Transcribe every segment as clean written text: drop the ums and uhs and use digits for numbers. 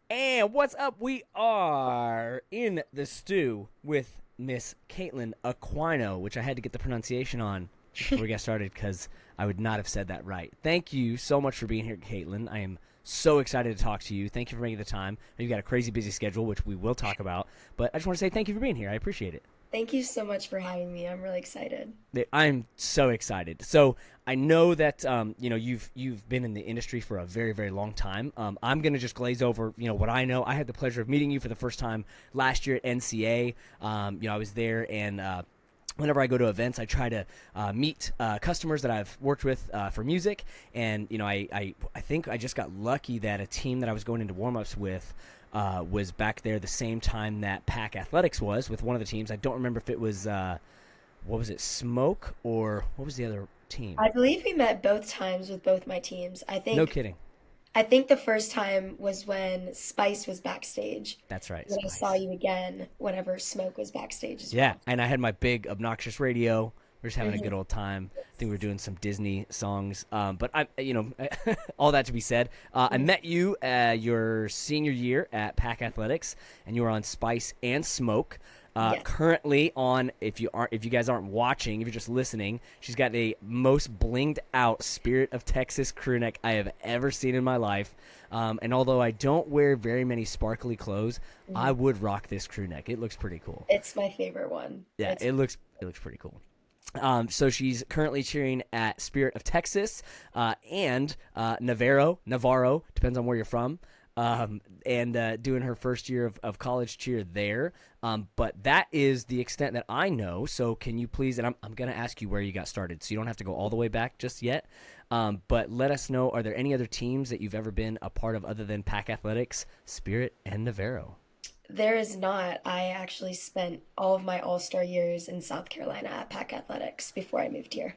And what's up? We are in the stew with Miss Kaitlyn Aquino, which I had to get the pronunciation on before we got started because I would not have said that right. Thank you so much for being here, Kaitlyn. I am so excited to talk to you. Thank you for making the time. You've got a crazy busy schedule, which we will talk about, but I just want to say thank you for being here. I appreciate it. Thank you so much for having me. I'm really excited. I'm so excited. So I know that you've been in the industry for a very very long time. I'm gonna just glaze over what I know. I had the pleasure of meeting you for the first time last year at NCA. I was there and. Whenever I go to events, I try to meet customers that I've worked with for music, and I think I just got lucky that a team that I was going into warm-ups with was back there the same time that Pack Athletics was with one of the teams. I don't remember if it was what was it, Smoke, or what was the other team? I believe we met both times with both my teams. No kidding. I think the first time was when Spice was backstage. That's right, Then I saw Spice. you again whenever Smoke was backstage as Yeah, well. and I had my big obnoxious radio. We're just having a hmm good old time. I think we were doing some Disney songs. But all that to be said, I met you your senior year at Pack Athletics, and you were on Spice and Smoke. Yes. Currently on, if you guys aren't watching, if you're just listening, she's got the most blinged out Spirit of Texas crew neck I have ever seen in my life. And although I don't wear very many sparkly clothes, I hmm would rock this crew neck. It looks pretty cool. It's my favorite one. Yeah, it looks pretty cool. So she's currently cheering at Spirit of Texas and Navarro, depends on where you're from, and doing her first year of college cheer there. But that is the extent that I know. So can you please, and I'm going to ask you where you got started, so you don't have to go all the way back just yet. But let us know, are there any other teams that you've ever been a part of other than Pack Athletics, Spirit, and Navarro? There is not. I actually spent all of my All-Star years in South Carolina at Pack Athletics before I moved here.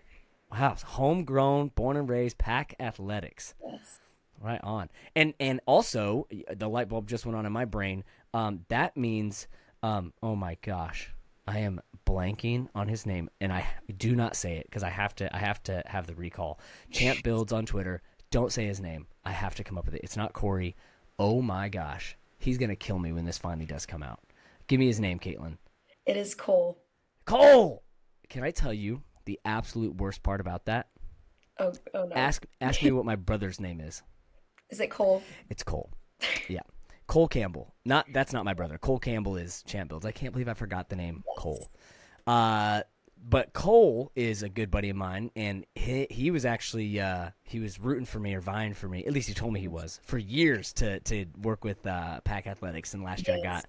Wow, homegrown, born and raised Pack Athletics. Yes. Right on. And also the light bulb just went on in my brain. That means oh my gosh. I am blanking on his name and I do not say it because I have to have the recall. Champ Builds on Twitter. Don't say his name. I have to come up with it. It's not Corey. Oh my gosh. He's going to kill me when this finally does come out. Give me his name, Caitlin. It is Cole. Cole. Can I tell you the absolute worst part about that? Oh no. Ask me what my brother's name is. Is it Cole? It's Cole. Yeah. Cole Campbell. That's not my brother. Cole Campbell is Champ Builds. I can't believe I forgot the name Cole. But Cole is a good buddy of mine, and he was actually he was rooting for me or vying for me. At least he told me he was for years to work with Pack Athletics, and last year I Yes. got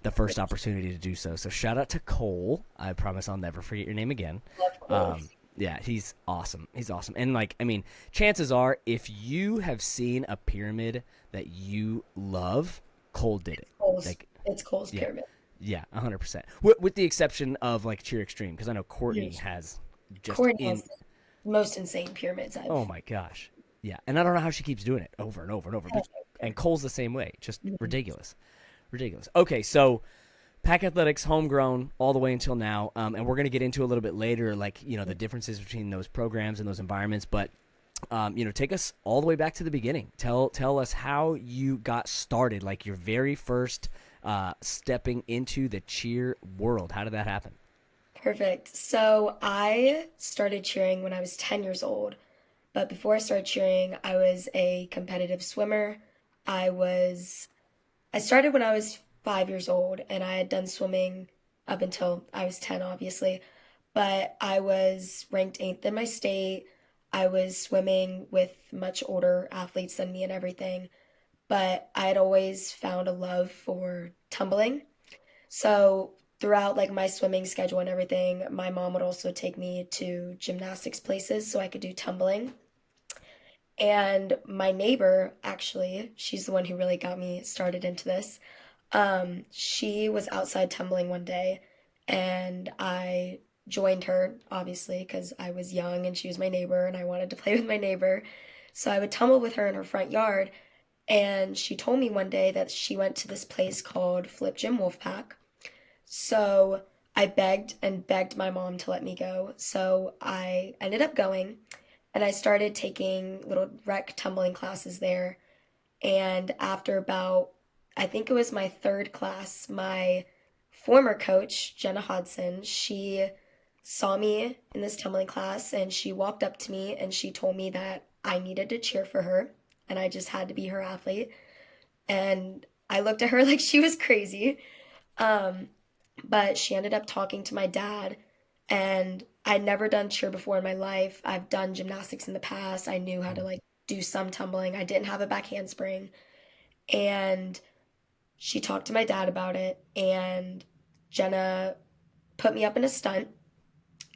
the first opportunity to do so. So shout out to Cole. I promise I'll never forget your name again. Of course. Yeah, he's awesome. He's awesome. And chances are if you have seen a pyramid that you love, Cole did it. Cole's Like, it's Cole's yeah, pyramid. yeah, 100%. With the exception of like Cheer Extreme, because I know Courtney Yes. has just Courtney has in. the most insane pyramids Oh I've. my gosh, yeah. And I don't know how she keeps doing it over and over and over. And Cole's the same way, just Mhm. ridiculous, ridiculous. Okay, so Pack Athletics, homegrown all the way until now, and we're gonna get into a little bit later, like the differences between those programs and those environments, but. Take us all the way back to the beginning. Tell us how you got started, like your very first stepping into the cheer world. How did that happen? Perfect. So I started cheering when I was 10 years old, but before I started cheering, I was a competitive swimmer. I was I started when I was 5 years old, and I had done swimming up until I was 10, obviously. But I was ranked eighth in my state. I was swimming with much older athletes than me and everything. But I had always found a love for tumbling. So throughout like my swimming schedule and everything, my mom would also take me to gymnastics places so I could do tumbling. And my neighbor, actually, she's the one who really got me started into this. She was outside tumbling one day, and I joined her, obviously, because I was young and she was my neighbor, and I wanted to play with my neighbor. So I would tumble with her in her front yard, and she told me one day that she went to this place called Flip Gym Wolfpack. So I begged and begged my mom to let me go. So I ended up going, and I started taking little rec tumbling classes there. And after about, I think it was my third class, my former coach, Jenna Hodson, she saw me in this tumbling class and she walked up to me and she told me that I needed to cheer for her and I just had to be her athlete. And I looked at her like she was crazy. Um, but she ended up talking to my dad, and I'd never done cheer before in my life. I've done gymnastics in the past. I knew how to like do some tumbling. I didn't have a back handspring. And she talked to my dad about it, and Jenna put me up in a stunt.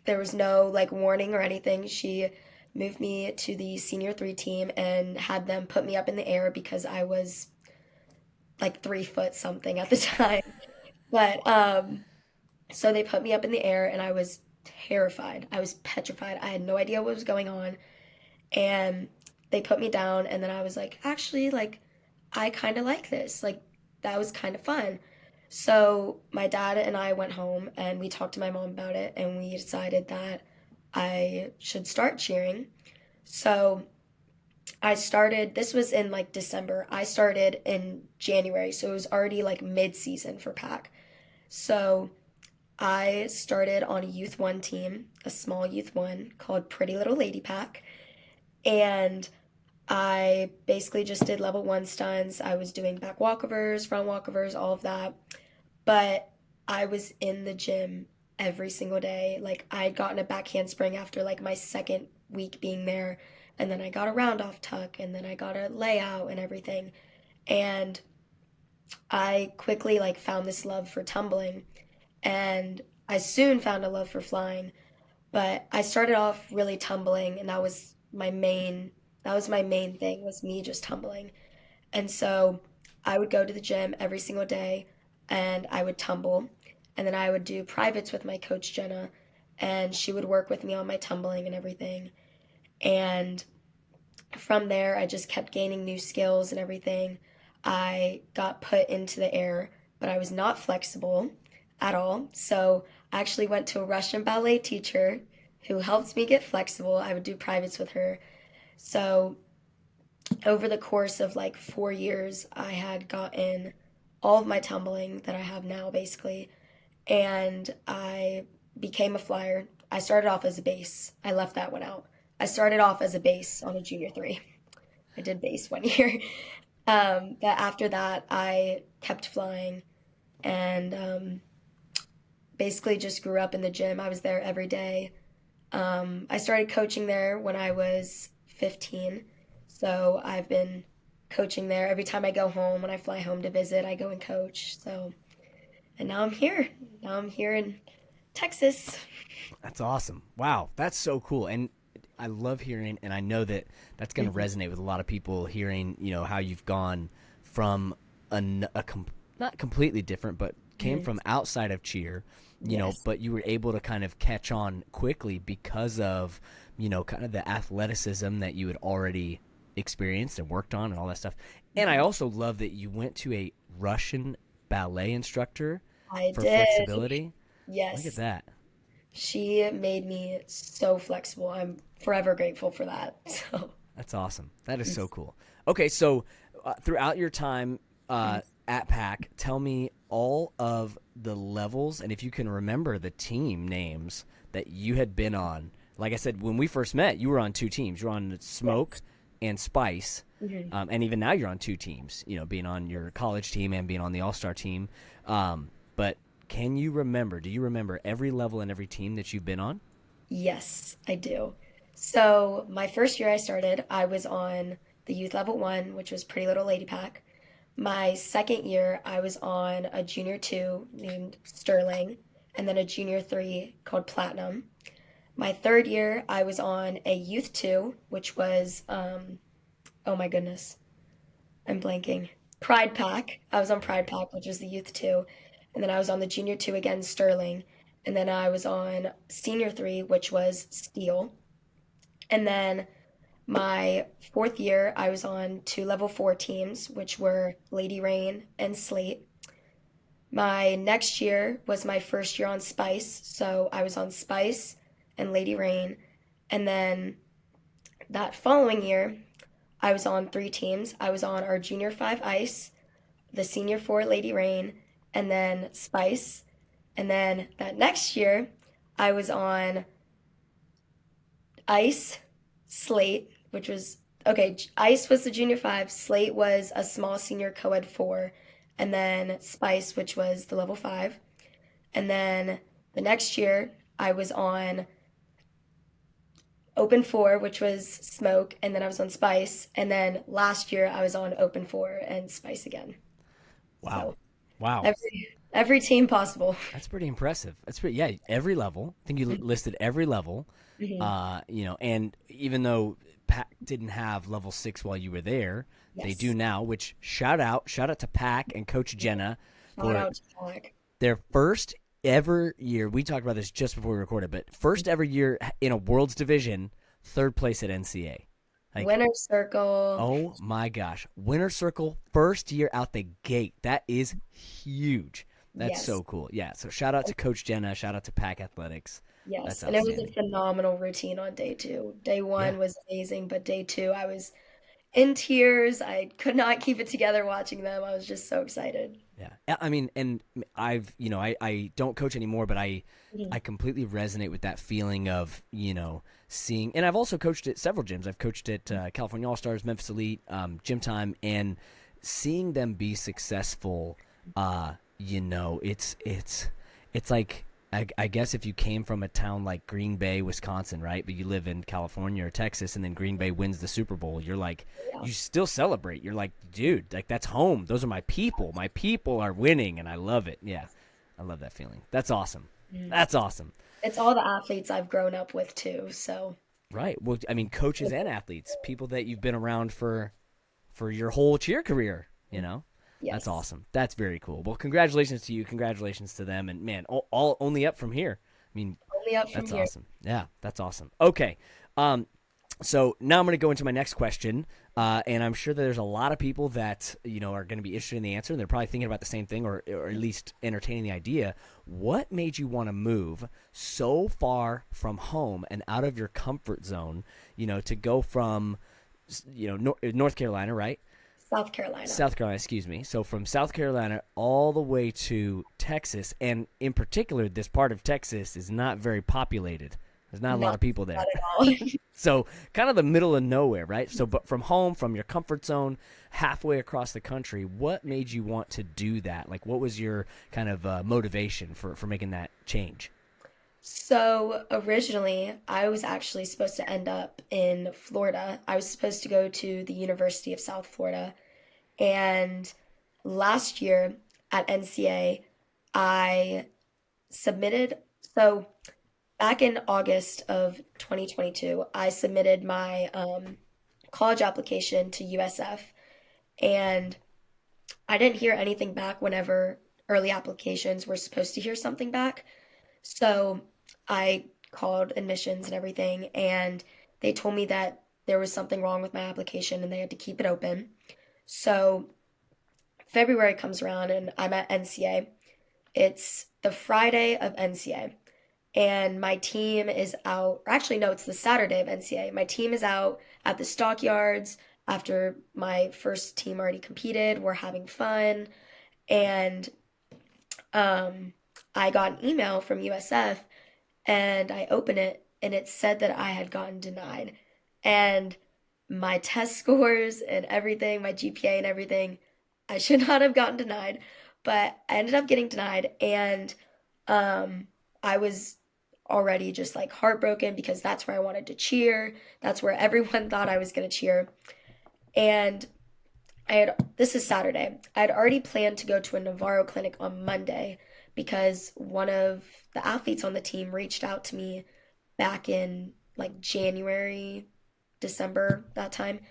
There was no like warning or anything. She moved me to the senior three team and had them put me up in the air because I was like 3 foot something at the time. But so they put me up in the air and I was terrified. I was petrified. I had no idea what was going on. And they put me down and then I was like, actually, like I kind of like this. Like that was kind of fun. So my dad and I went home and we talked to my mom about it and we decided that I should start cheering. So I started, this was in like December. I started in January, so it was already like mid-season for PAC. So I started on a Youth One team, a small Youth One called Pretty Little Lady Pack, and I basically just did level one stunts. I was doing back walkovers, front walkovers, all of that. But I was in the gym every single day. Like I'd gotten a back handspring after like my second week being there, and then I got a round off tuck, and then I got a layout and everything. And I quickly like found this love for tumbling, and I soon found a love for flying. But I started off really tumbling, and that was my main thing was me just tumbling. And so I would go to the gym every single day and I would tumble. And then I would do privates with my coach Jenna, and she would work with me on my tumbling and everything. And from there, I just kept gaining new skills and everything. I got put into the air, but I was not flexible at all. So I actually went to a Russian ballet teacher who helped me get flexible. I would do privates with her. So over the course of like 4 years, I had gotten all of my tumbling that I have now, basically, and I became a flyer. I started off as a base. I left that one out. I started off as a base on a junior three. I did base one year. But after that, I kept flying and basically just grew up in the gym. I was there every day. I started coaching there when I was 15. So I've been coaching there. Every time I go home, when I fly home to visit, I go and coach. So, and now I'm here. Now I'm here in Texas. That's awesome. Wow, that's so cool. And I love hearing, and I know that that's going to Mhm. resonate with a lot of people hearing, how you've gone from not completely different, but came Mhm. from outside of cheer, Yes. but you were able to kind of catch on quickly because of, kind of the athleticism that you had already experienced and worked on and all that stuff. And I Mhm. also love that you went to a Russian ballet instructor I for did. flexibility. Look at Yes. that. She made me so flexible. I'm forever grateful for that. So, That's awesome. That is so yes. cool. Okay, so throughout your time Mhm. at PAC, tell me all of the levels and if you can remember the team names that you had been on. Like I said, when we first met, you were on two teams. You were on Smoke Yes. and Spice. Mhm. And even now you're on two teams, being on your college team and being on the All Star team. But can you remember, do you remember every level and every team that you've been on? Yes, I do. So, my first year I started, I was on the youth level one, which was Pretty Little Lady Pack. My second year, I was on a junior two named Sterling, and then a junior three called Platinum. My third year, I was on a youth two, which was, oh my goodness, I'm blanking. Pride Pack. I was on Pride Pack, which was the youth two. And then I was on the junior two again, Sterling. And then I was on senior three, which was Steel. And then my fourth year, I was on two level four teams, which were Lady Rain and Slate. My next year was my first year on Spice, so I was on Spice and Lady Rain. And then That following year, I was on three teams. I was on our junior five ice, the senior four Lady Rain, and then Spice. And then that next year, I was on ice, slate, which was okay. Ice was the junior five, slate was a small senior co-ed four, and then Spice, which was the level five. And then the next year, I was on open four, which was smoke, and then I was on spice. And then last year, I was on open four and spice again. Wow. So Wow. every team possible. That's pretty impressive. That's pretty, yeah, every level. I think you listed every level. Mhm. And even though Pac didn't have level 6 while you were there, they do Yes. now, which shout out to Pac and Coach Jenna Shout for out to Jack. their first ever year. We talked about this just before we recorded, but first ever year in a World's Division, third place at NCA. Like, Winner circle. oh my gosh. Winner circle, first year out the gate. That is huge. That's Yes. so cool. Yeah. So shout out to Coach Jenna. Shout out to Pack Athletics. Yes. That's And it was a outstanding. phenomenal routine on day two. Day Yeah. one was amazing, but day two, I was in tears. I could not keep it together watching them. I was just so excited. Yeah. I mean, and I don't coach anymore, but I Mhm. completely resonate with that feeling of, seeing, and I've also coached at several gyms. I've coached at California All Stars, Memphis Elite, Gym Time, and seeing them be successful, it's like, I guess if you came from a town like Green Bay, Wisconsin, right? But you live in California or Texas, and then Green Bay wins the Super Bowl, you're like, Yeah. you still celebrate. You're like, dude, like that's home. Those are my people. My people are winning, and I love it. Yeah, I love that feeling. That's awesome. Mhm. That's awesome. It's all the athletes I've grown up with too. So Right. Well, I mean, coaches and athletes, people that you've been around for your whole cheer career. That's yes. awesome. That's very cool. Well, congratulations to you. Congratulations to them. And man, all only up from here. I mean, Only up from that's here. awesome. Yeah, that's awesome. Okay. So now I'm going to go into my next question, and I'm sure that there's a lot of people that are going to be interested in the answer, and they're probably thinking about the same thing, or at least entertaining the idea. What made you want to move so far from home and out of your comfort zone? To go from North Carolina, right? South Carolina. South Carolina, excuse me. So from South Carolina all the way to Texas, and in particular, this part of Texas is not very populated. There's not a lot Not of people not there. at all. So kind of the middle of nowhere, right? So, but from home, from your comfort zone, halfway across the country, what made you want to do that? Like, what was your kind of motivation for making that change? So originally, I was actually supposed to end up in Florida. I was supposed to go to the University of South Florida. And last year at NCA, I submitted. So back in August of 2022, I submitted my college application to USF, and I didn't hear anything back whenever early applications were supposed to hear something back. So I called admissions and everything, and they told me that there was something wrong with my application and they had to keep it open. So February comes around and I'm at NCA. It's the Friday of NCA, and my team is out, or actually, no, it's the Saturday of NCA. My team is out at the stockyards after my first team already competed. We're having fun, and um, I got an email from USF and I opened it and it said that I had gotten denied. And my test scores and everything, my GPA and everything, I should not have gotten denied, but I ended up getting denied. And um, I was already just like heartbroken because that's where I wanted to cheer. That's where everyone thought I was going to cheer. And this is Saturday. I had already planned to go to a Navarro clinic on Monday because one of the athletes on the team reached out to me back in like January, December, that time.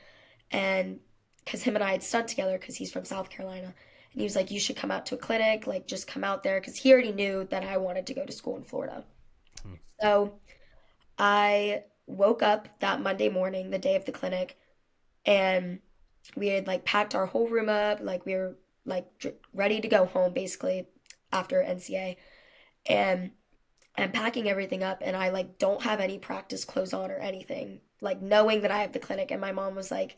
And because him and I had studied together because he's from South Carolina. And he was like, you should come out to a clinic, like just come out there because he already knew that I wanted to go to school in Florida. Hmm. So I woke up that Monday morning, the day of the clinic, and we had like packed our whole room up, like we were like ready to go home basically after NCA. And I'm packing everything up and I like don't have any practice clothes on or anything, like knowing that I have the clinic. And my mom was like,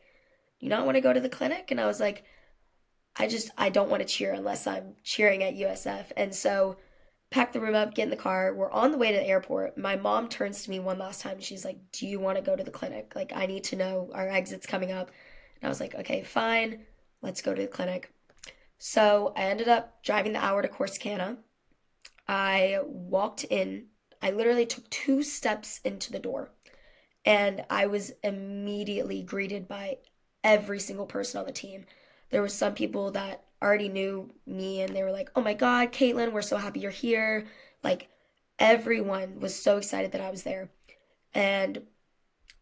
"You not want to go to the clinic?" And I was like, I don't want to cheer unless I'm cheering at USF." And so pack the room up, get in the car. We're on the way to the airport. My mom turns to me one last time. She's like, "Do you want to go to the clinic? Like, I need to know our exit's coming up." And I was like, "Okay, fine. Let's go to the clinic." So I ended up driving the hour to Corsicana. I walked in. I literally took 2 steps into the door, and I was immediately greeted by every single person on the team. There was some people that already knew me and they were like, "Oh my God, Kaitlyn, we're so happy you're here." Like everyone was so excited that I was there. And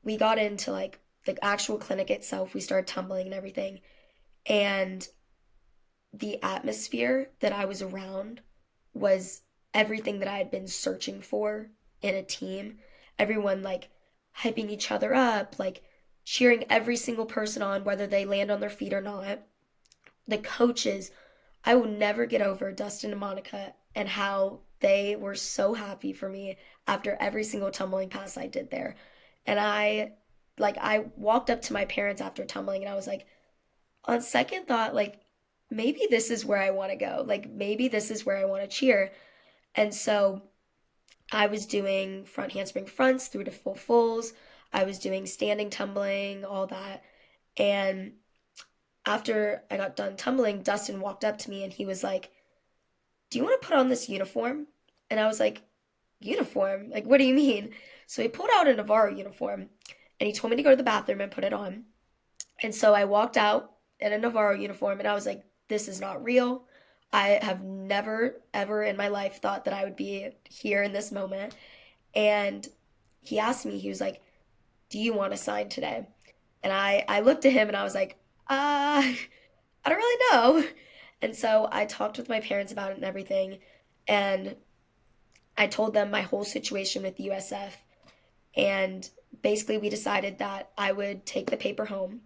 we got into like the actual clinic itself. We started tumbling and everything. And the atmosphere that I was around was everything that I had been searching for in a team. Everyone like hyping each other up, like cheering every single person on, whether they land on their feet or not. The coaches, I will never get over Dustin and Monica and how they were so happy for me after every single tumbling pass I did there. And I walked up to my parents after tumbling and I was like, on second thought, like maybe this is where I want to go. Like maybe this is where I want to cheer. And so I was doing front handspring fronts through to full fulls. I was doing standing tumbling, all that. And after I got done tumbling, Dustin walked up to me and he was like, "Do you want to put on this uniform?" And I was like, "Uniform? Like, what do you mean?" So he pulled out a Navarro uniform and he told me to go to the bathroom and put it on. And so I walked out in a Navarro uniform and I was like, "This is not real. I have never, ever in my life thought that I would be here in this moment." And he asked me, he was like, "Do you want to sign today?" And I looked at him and I was like, I don't really know. And so I talked with my parents about it and everything. And I told them my whole situation with USF. And basically, we decided that I would take the paper home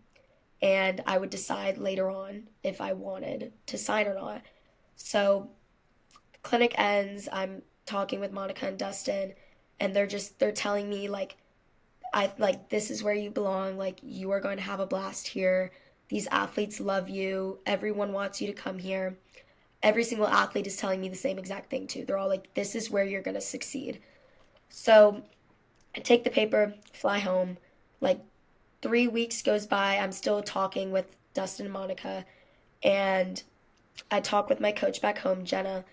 and I would decide later on if I wanted to sign or not. So the clinic ends. I'm talking with Monica and Dustin, and they're telling me like I like this is where you belong. Like you are going to have a blast here. These athletes love you. Everyone wants you to come here. Every single athlete is telling me the same exact thing too. They're all like, "This is where you're going to succeed." So I take the paper, fly home. Like 3 weeks goes by. I'm still talking with Dustin and Monica, and I talk with my coach back home, Jenna,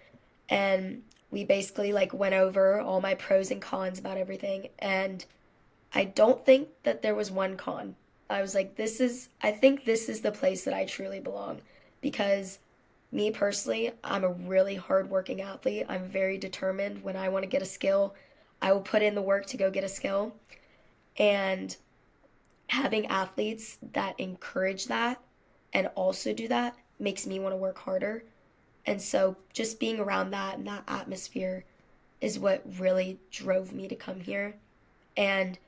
and we basically like went over all my pros and cons about everything. And I don't think that there was one con. I was like, I think this is the place that I truly belong. Because me personally, I'm a really hardworking athlete. I'm very determined. When I want to get a skill, I will put in the work to go get a skill. And having athletes that encourage that and also do that makes me want to work harder. And so just being around that and that atmosphere is what really drove me to come here. And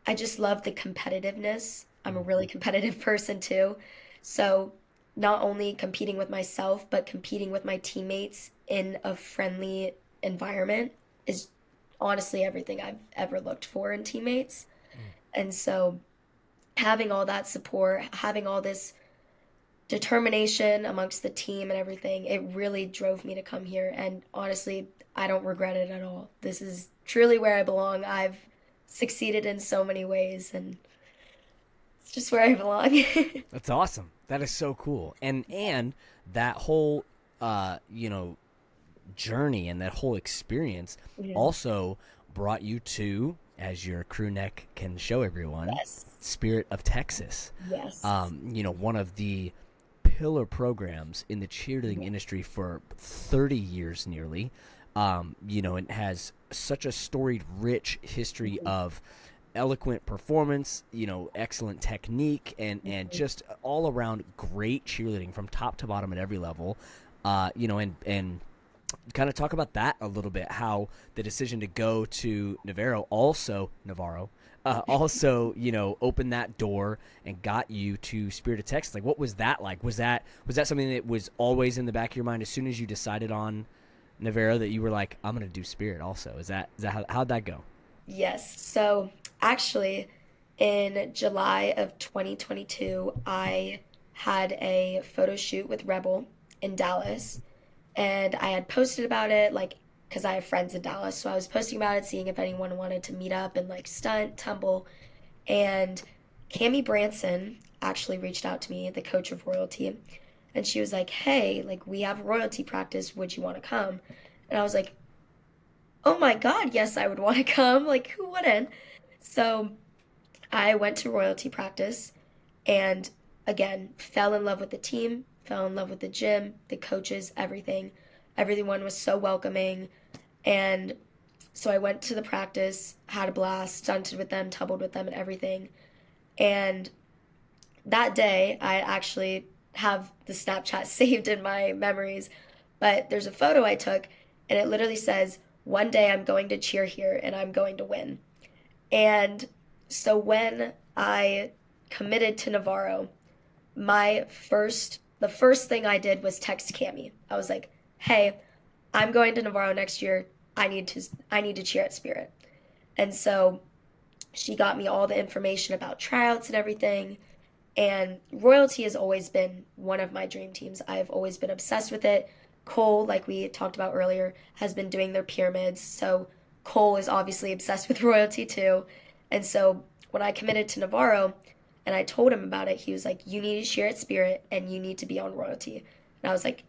I just love the competitiveness. I'm a really competitive person too. So not only competing with myself, but competing with my teammates in a friendly environment is honestly everything I've ever looked for in teammates. And so having all that support, having all this determination amongst the team and everything, it really drove me to come here. And honestly, I don't regret it at all. This is truly where I belong. I've succeeded in so many ways, and it's just where I belong. That's awesome. That is so cool. And that whole you know, journey and that whole experience Yeah. also brought you to, as your crew neck can show everyone, Yes. Spirit of Texas. Yes. You know, one of the pillar programs in the cheerleading industry for 30 years nearly. You know, it has such a storied, rich history of eloquent performance, you know, excellent technique, and just all around great cheerleading from top to bottom at every level. You know, and kind of talk about that a little bit, how the decision to go to Navarro, also, you know, opened that door and got you to Spirit of Texas. Like, what was that like? Was that something that was always in the back of your mind as soon as you decided on Navarro, that you were like, I'm gonna do Spirit also? Is that how'd that go? Yes. So actually, in July of 2022, I had a photo shoot with Rebel in Dallas, and I had posted about it, like, because I have friends in Dallas, so I was posting about it, seeing if anyone wanted to meet up and like stunt, tumble, and Cami Branson actually reached out to me, the coach of Royalty, and she was like, "Hey, like we have Royalty practice, would you want to come?" And I was like, "Oh my God, yes, I would want to come. Like, who wouldn't?" So I went to Royalty practice and again fell in love with the team, fell in love with the gym, the coaches, everything. Everyone was so welcoming. And so I went to the practice, had a blast, stunted with them, tumbled with them, and everything. And that day, I actually have the Snapchat saved in my memories, but there's a photo I took, and it literally says, "One day I'm going to cheer here and I'm going to win." And so when I committed to Navarro, the first thing I did was text Cami. I was like, "Hey, I'm going to Navarro next year. I need to cheer at Spirit." And so she got me all the information about tryouts and everything. And Royalty has always been one of my dream teams. I've always been obsessed with it. Cole, like we talked about earlier, has been doing their pyramids. So Cole is obviously obsessed with Royalty too. And so when I committed to Navarro and I told him about it, he was like, "You need to share at Spirit and you need to be on Royalty." And I was like,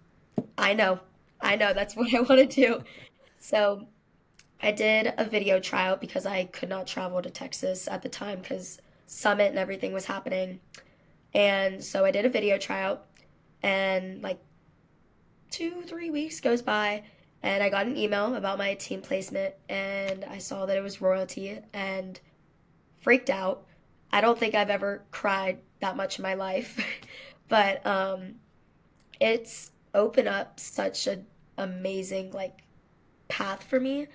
I know, I know, that's what I want to do. So I did a video tryout because I could not travel to Texas at the time because Summit and everything was happening. And so I did a video tryout, and like 2, 3 weeks goes by, and I got an email about my team placement, and I saw that it was Royalty and freaked out. I don't think I've ever cried that much in my life, but it's opened up such an amazing like path for me.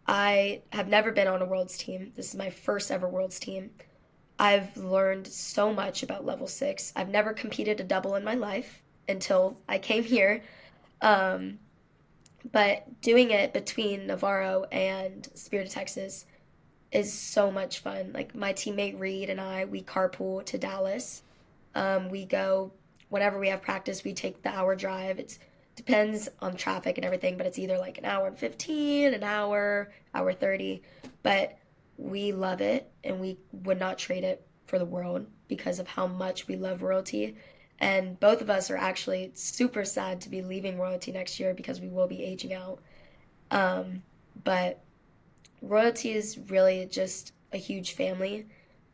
I have never been on a world's team. This is my first ever world's team. I've learned so much about level six. I've never competed a double in my life until I came here. Um, but doing it between Navarro and Spirit of Texas is so much fun. Like my teammate Reed and I, we carpool to Dallas. We go whenever we have practice, we take the hour drive. It depends on traffic and everything, but it's either like an hour and 15, an hour 30. But we love it and we would not trade it for the world because of how much we love Royalty. And both of us are actually super sad to be leaving Royalty next year because we will be aging out. Um, but Royalty is really just a huge family,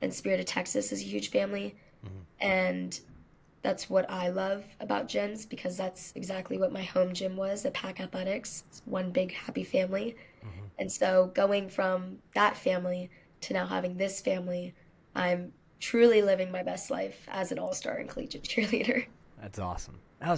and Spirit of Texas is a huge family. Hmm. And that's what I love about gyms because that's exactly what my home gym was at Pack Athletics. It's one big happy family. Hmm. And so going from that family to now having this family, I'm truly living my best life as an all-star and collegiate cheerleader. That's awesome. I'm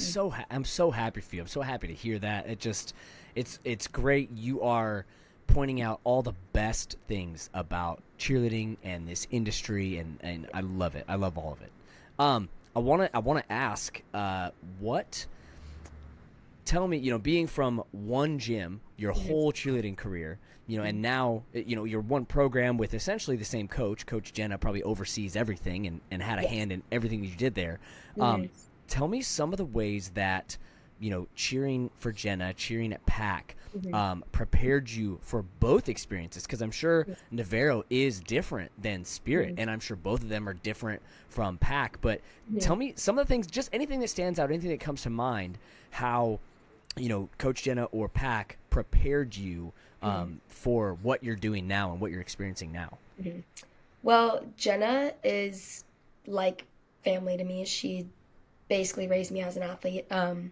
so happy for you. I'm so happy to hear that. It's great. You are pointing out all the best things about cheerleading and this industry, and I love it. I love all of it. I wanna ask, what tell me, being from one gym your Mhm. whole cheerleading career, and now, you're one program with essentially the same coach. Coach Jenna probably oversees everything and had a Yes. hand in everything that you did there. Mhm. Tell me some of the ways that, cheering for Jenna, cheering at Pack, Mhm. prepared you for both experiences. Because I'm sure Navarro is different than Spirit, Mhm. and I'm sure both of them are different from Pack. But Mhm. tell me some of the things, just anything that stands out, anything that comes to mind, how Coach Jenna or Pack prepared you, Mhm. for what you're doing now and what you're experiencing now. Mhm. Well, Jenna is like family to me. She basically raised me as an athlete, and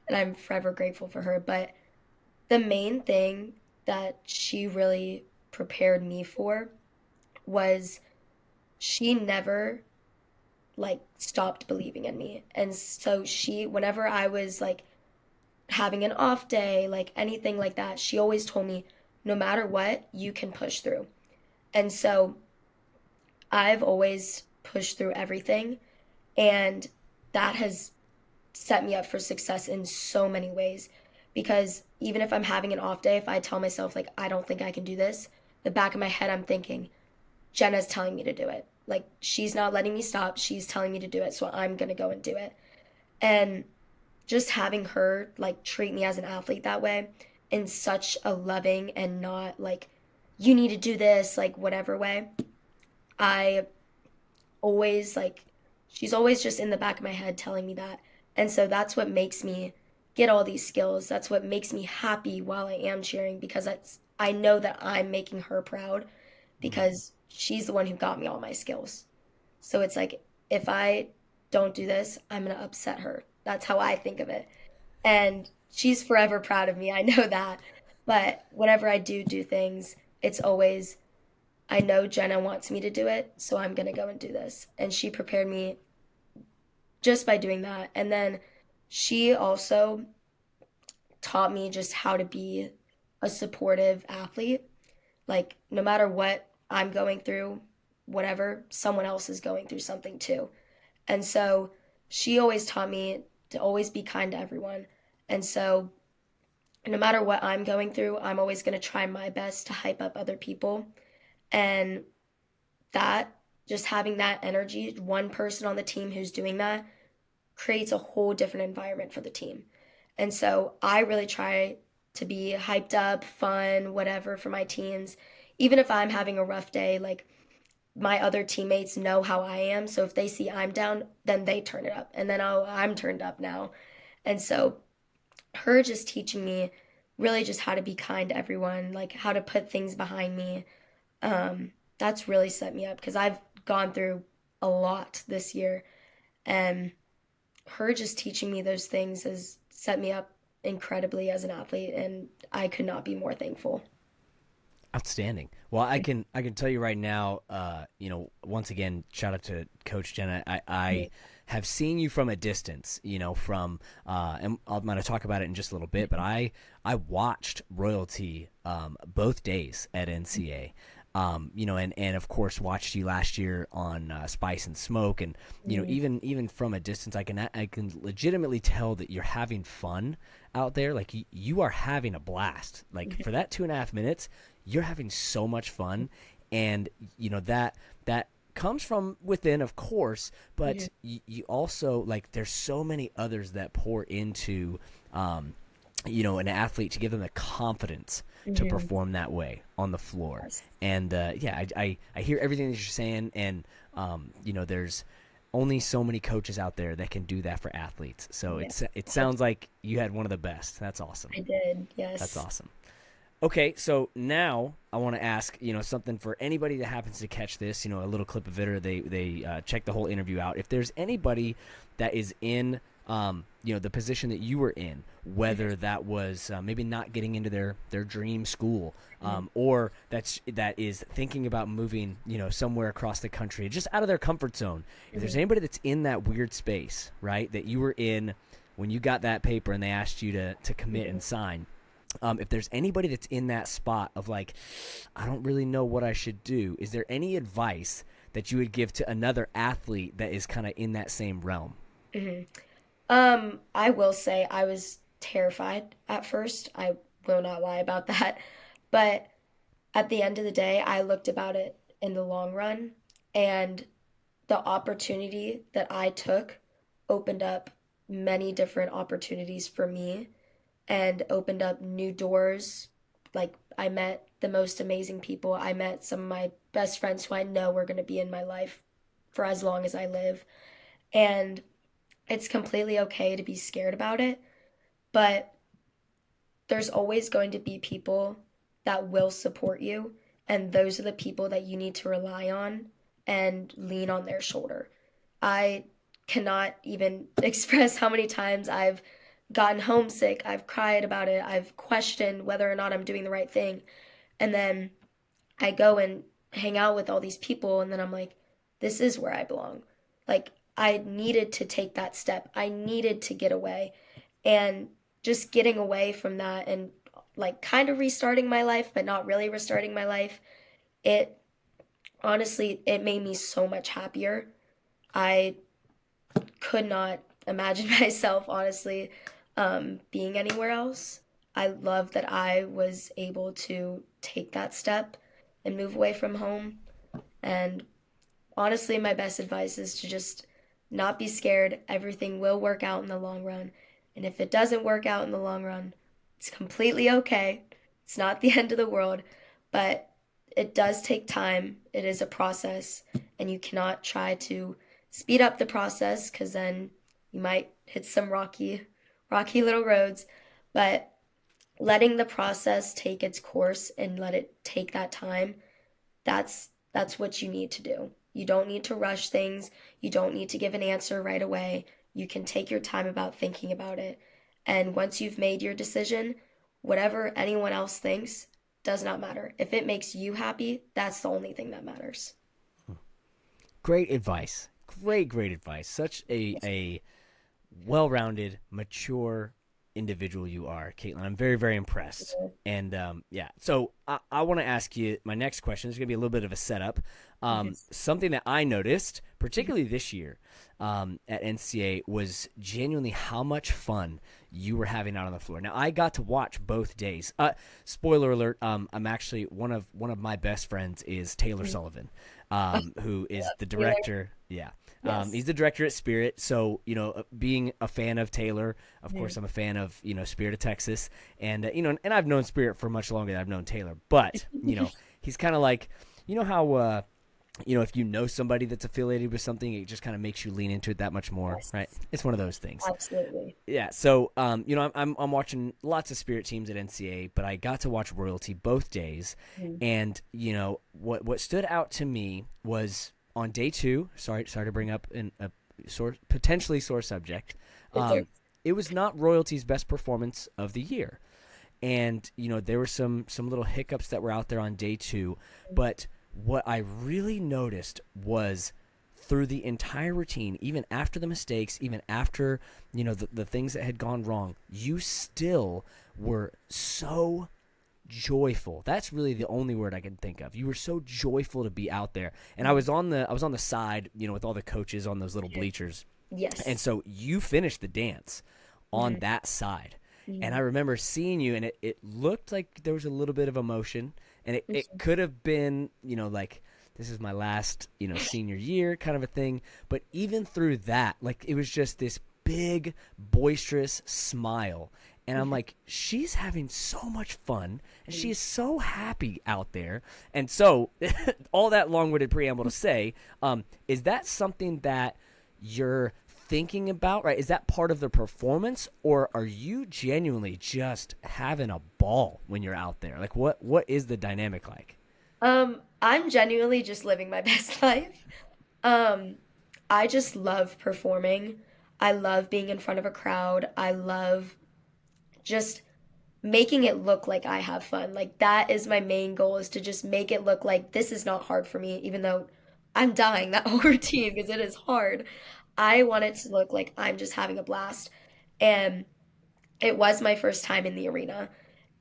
I'm forever grateful for her. But the main thing that she really prepared me for was she never like stopped believing in me. And so whenever I was like having an off day, like anything like that, she always told me, no matter what, you can push through. And so I've always pushed through everything, and that has set me up for success in so many ways. because even if I'm having an off day, if I tell myself like I don't think I can do this, the back of my head I'm thinking Jenna's telling me to do it. Like she's not letting me stop. She's telling me to do it, so I'm going to go and do it. And just having her like treat me as an athlete that way in such a loving and not like you need to do this like whatever way. I always like she's always just in the back of my head telling me that. And so that's what makes me get all these skills. That's what makes me happy while I am cheering because I know that I'm making her proud Mm. because she's the one who got me all my skills. So it's like if I don't do this, I'm going to upset her. That's how I think of it. And she's forever proud of me. I know that. But whenever I do things, it's always I know Jenna wants me to do it, so I'm going to go and do this. And she prepared me just by doing that. And then she also taught me just how to be a supportive athlete. Like, no matter what I'm going through, whatever, someone else is going through something too. And so she always taught me to always be kind to everyone. And so no matter what I'm going through, I'm always going to try my best to hype up other people. And that, just having that energy, one person on the team who's doing that creates a whole different environment for the team. And so I really try to be hyped up, fun, whatever for my teams. Even if I'm having a rough day, like my other teammates know how I am. So if they see I'm down, then they turn it up. And then oh, I'm turned up now. And so her just teaching me really just how to be kind to everyone, like how to put things behind me. That's really set me up because I've gone through a lot this year. And her just teaching me those things has set me up incredibly as an athlete. And I could not be more thankful. Outstanding. Well, I can tell you right now. Once again, shout out to Coach Jenna. I have seen you from a distance. From and I'm going to talk about it in just a little bit. But I watched royalty both days at NCA. And of course watched you last year on Spice and Smoke, and Mhm. even from a distance, I can legitimately tell that you're having fun out there. Like you are having a blast. Like for that 2.5 minutes, you're having so much fun, and that comes from within, of course, but Mhm. you also like there's so many others that pour into an athlete to give them the confidence to Mhm. perform that way on the floor. Yes. And yeah, I hear everything that you're saying, and there's only so many coaches out there that can do that for athletes. So Yeah. it sounds like you had one of the best. That's awesome. I did. That's Yes. awesome. Okay, so now I want to ask, something for anybody that happens to catch this, a little clip of it, or they check the whole interview out. If there's anybody that is in, the position that you were in, whether that was maybe not getting into their dream school, Mhm. or that is thinking about moving, somewhere across the country, just out of their comfort zone. If there's Mhm. anybody that's in that weird space, right, that you were in when you got that paper and they asked you to commit Mhm. and sign, if there's anybody that's in that spot of like, I don't really know what I should do, is there any advice that you would give to another athlete that is kind of in that same realm? Mhm. I will say I was terrified at first. I will not lie about that. But at the end of the day, I looked about it in the long run, and the opportunity that I took opened up many different opportunities for me and opened up new doors. Like, I met the most amazing people. I met some of my best friends who I know are going to be in my life for as long as I live. And it's completely okay to be scared about it, but there's always going to be people that will support you, and those are the people that you need to rely on and lean on their shoulder. I cannot even express how many times I've gotten homesick, I've cried about it, I've questioned whether or not I'm doing the right thing, and then I go and hang out with all these people, and then I'm like, this is where I belong. Like, I needed to take that step. I needed to get away. And just getting away from that and like kind of restarting my life, but not really restarting my life, it honestly, it made me so much happier. I could not imagine myself, honestly, being anywhere else. I love that I was able to take that step and move away from home. And honestly, my best advice is to just not be scared. Everything will work out in the long run. And if it doesn't work out in the long run, it's completely okay. It's not the end of the world, but it does take time. It is a process, and you cannot try to speed up the process because then you might hit some rocky little roads. But letting the process take its course and let it take that time, that's what you need to do. You don't need to rush things. You don't need to give an answer right away. You can take your time about thinking about it. And once you've made your decision, whatever anyone else thinks does not matter. If it makes you happy, that's the only thing that matters. Great advice. Great advice. Such a well-rounded, mature individual you are, Kaitlyn. I'm very impressed. And yeah, so I want to ask you my next question. Is going to be a little bit of a setup. Yes. Something that I noticed, particularly this year at NCA, was genuinely how much fun you were having out on the floor. Now, I got to watch both days. Spoiler alert: I'm actually one of my best friends is Taylor Sullivan, who is the director. Yeah. Yes. He's the director at Spirit, so being a fan of Taylor, of course, I'm a fan of Spirit of Texas, and and I've known Spirit for much longer than I've known Taylor. But he's kind of like how if you know somebody that's affiliated with something, it just kind of makes you lean into it that much more, Yes. right? It's one of those things. Absolutely. Yeah. So I'm watching lots of Spirit teams at NCA, but I got to watch Royalty both days, Mhm. and what stood out to me was on day two. Sorry to bring up a potentially sore subject. It's a, It was not Royalty's best performance of the year, and there were some little hiccups that were out there on day two, but what I really noticed was through the entire routine, even after the mistakes, even after the things that had gone wrong, you still were so joyful. That's really the only word I can think of. You were so joyful to be out there. And I was on the side, with all the coaches on those little bleachers. yes. And so you finished the dance on Mhm. that side. And I Mhm. remember seeing you, and it looked like there was a little bit of emotion, and it Mhm. could have been, like, this is my last, senior year kind of a thing. But even through that, like, it was just this big, boisterous smile. And I'm like, she's having so much fun, and she Mhm. is so happy out there. And so, all that long-winded preamble to say, is that something that you're thinking about, right? Is that part of the performance, or are you genuinely just having a ball when you're out there? Like, what is the dynamic like? I'm genuinely just living my best life. Um, I just love performing. I love being in front of a crowd. I love just making it look like I have fun. Like that is my main goal is to just make it look like this is not hard for me, even though I'm dying that whole routine because it is hard. I want it to look like I'm just having a blast. And it was my first time in the arena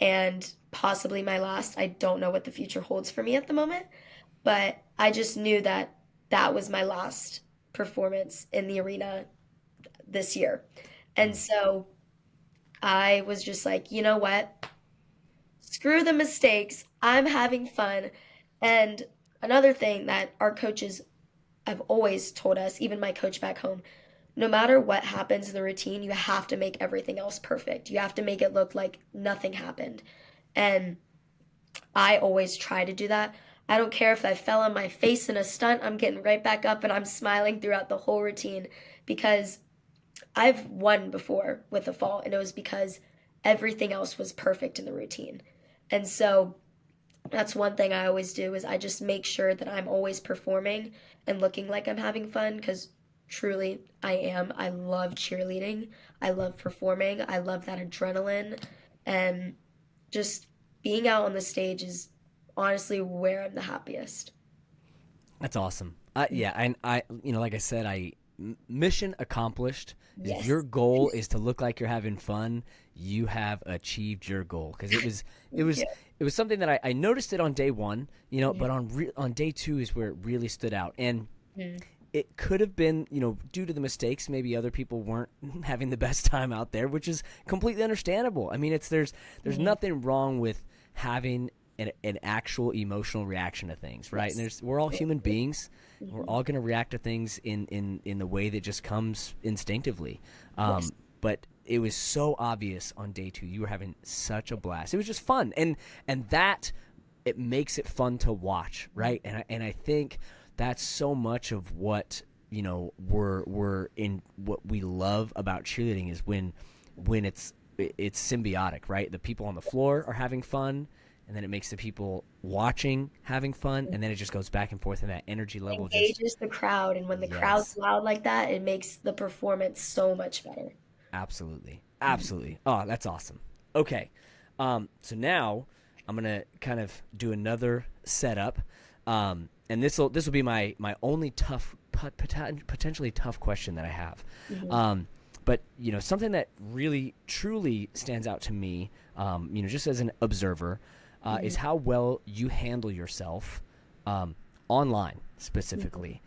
and possibly my last. I don't know what the future holds for me at the moment, but I just knew that that was my last performance in the arena this year. And Mm. so I was just like, you know what? Screw the mistakes. I'm having fun. And another thing that our coaches have always told us, even my coach back home, no matter what happens in the routine, you have to make everything else perfect. You have to make it look like nothing happened. And I always try to do that. I don't care if I fell on my face in a stunt, I'm getting right back up and I'm smiling throughout the whole routine because I've won before with a fall, and it was because everything else was perfect in the routine. And so that's one thing I always do is I just make sure that I'm always performing and looking like I'm having fun because truly I am. I love cheerleading. I love performing. I love that adrenaline and just being out on the stage is honestly where I'm the happiest. That's awesome. Yeah, and like I said, mission accomplished. If your Yes. goal is to look like you're having fun, you have achieved your goal. Because it Thank was, you. it was something that I noticed it on day one, Mhm. but on day two is where it really stood out. And Mhm. it could have been, due to the mistakes, maybe other people weren't having the best time out there, which is completely understandable. I mean, there's Mhm. nothing wrong with having an actual emotional reaction to things, right? And Yes. we're all human beings. And we're Hmm. all going to react to things in the way that just comes instinctively. Yes. But it was so obvious on day two. You were having such a blast. It was just fun, and that it makes it fun to watch, right? And I think that's so much of what we're in what we love about cheerleading is when it's symbiotic, right? The people on the floor are having fun, and then it makes the people watching having fun, and then it just goes back and forth, and that energy level just Engages the crowd, and when the crowd's yes, loud like that, it makes the performance so much better. absolutely, Mhm. absolutely. Oh, that's awesome. Okay, so now I'm gonna kind of do another setup, and this will be my only tough potentially tough question that I have. Mhm. Um, but something that really truly stands out to me, just as an observer, is Mhm. how well you handle yourself um, online Mhm. specifically.